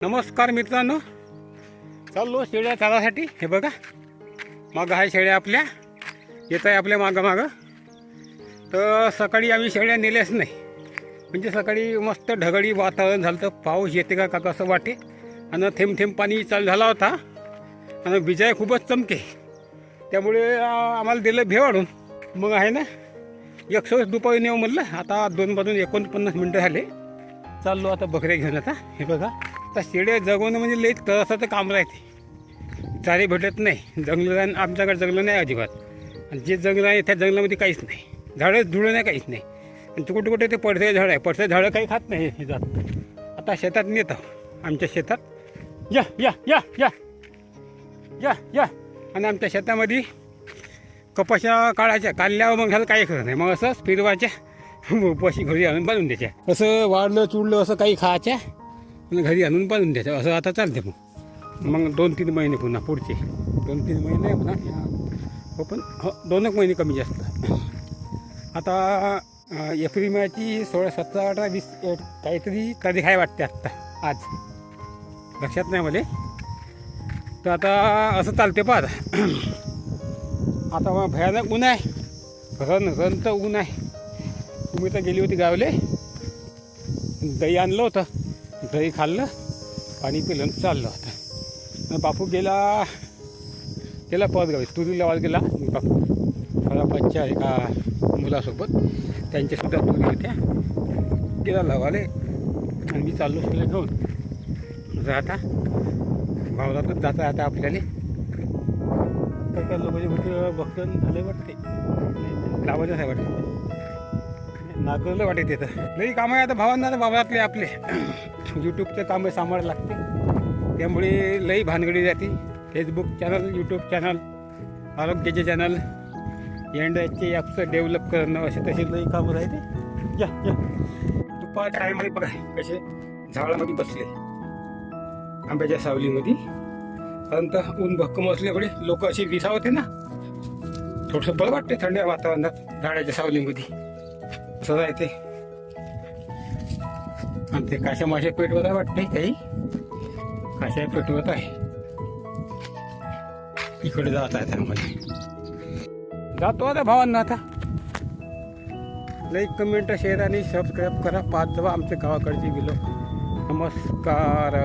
नमस्कार मित्रांनो, चाललो शेळ्या चारासाठी. हे बघा मागं आहे शेळ्या आपल्या, येत आहे आपल्या मागं. तर सकाळी आम्ही शेळ्या नेल्याच नाही, म्हणजे सकाळी मस्त ढगडी वातावरण झालं तर पाऊस येते का का असं वाटे, आणि थेंब थेंब पाणी चालू झाला होता आणि बिजाय खूपच चमके. त्यामुळे आम्हाला दिलं भेवाडून. मग आहे ना 100 दुपारी नेऊ म्हणलं. आता 2 वाजून 49 मिनटं झाले. चाललो आता बकऱ्या घेऊन. आता हे बघा, आता शेळ्या जगवणं म्हणजे लई तरासाचं काम राहते. चारे भेटत नाही, जंगल आमच्याकडे जंगलं नाही अजिबात. आणि जे जंगल आहे त्या जंगलामध्ये काहीच नाही, झाडं झुडं नाही, काहीच नाही. आणि कुठे कुठे ते पडसे झाडं आहे, पडसे झाडं काही खात नाही हे जात. आता शेतात नेत आमच्या शेतात. या या या या या या आणि आमच्या शेतामध्ये कपाशा काढायच्या, काढल्यावर मग झालं काही खरं नाही. मग असंच फिरवायच्या, उपाशी घरी आणून बांधून द्यायच्या. असं वाढलं चुडलं असं काही खायच्या आणि घरी आणून बांधून द्यायचं. असं आता चालते. मग 2-3 महिने पुन्हा पुढचे 2-3 महिने पुन्हा हो, पण हो 2 महिने कमी जास्त. आता एप्रिल महिन्याची 16, 17, 18, 20 काहीतरी तारीख आहे वाटते आत्ता, आज लक्षात नाही मला. तर आता असं चालते पहा. आता मग भयानक ऊन आहे, रन तर ऊन आहे. तुम्ही तर गेली होती गावले, दही आणलं होतं, दही खाल्लं, पाणी पिलं, चाललं होतं. बापू गेला परगावी, तुरी लावायला गेला बापू. फळापाच्या एका मुलासोबत, त्यांच्यासुद्धा तुरी होत्या, गेला लावाले. आणि मी चाललो शेळ्या घेऊन. आता भावनातच जाता आता आपल्याला काही लोकांचे होते बघून झाले वाटते, लावायचं आहे वाटते, नागरलं वाटते. तिथं लई कामं आहे आता भावांना, भावातले आपले यूट्यूबचं कामं सांभाळायला लागते. त्यामुळे लई भानगडी जाते. फेसबुक चॅनल, यूट्यूब चॅनल, आरोग्याचे चॅनल, एंड्रॉइडचे ॲप्स डेव्हलप करणं, असे तसे लई कामं राहते. या या दुपार टायमध्ये बघा कसे झाडामध्ये बसले आंब्याच्या सावलीमध्ये. कारण तर ऊन भक्कम असल्यामुळे लोक असे विसावते ना, थोडंसं बरं वाटते थंड वातावरणात झाडाच्या सावलीमध्ये. असं राहते. आणि ते काशा माशा पेटवत आहे वाटते, काही काशा पेटवत आहे. इकडे जात आहे त्यामध्ये, जातो आता भावांना. आता लाईक, कमेंट, शेअर आणि सबस्क्राईब करा. पाच जवा आमच्या गावाकडची व्हिडिओ. नमस्कार.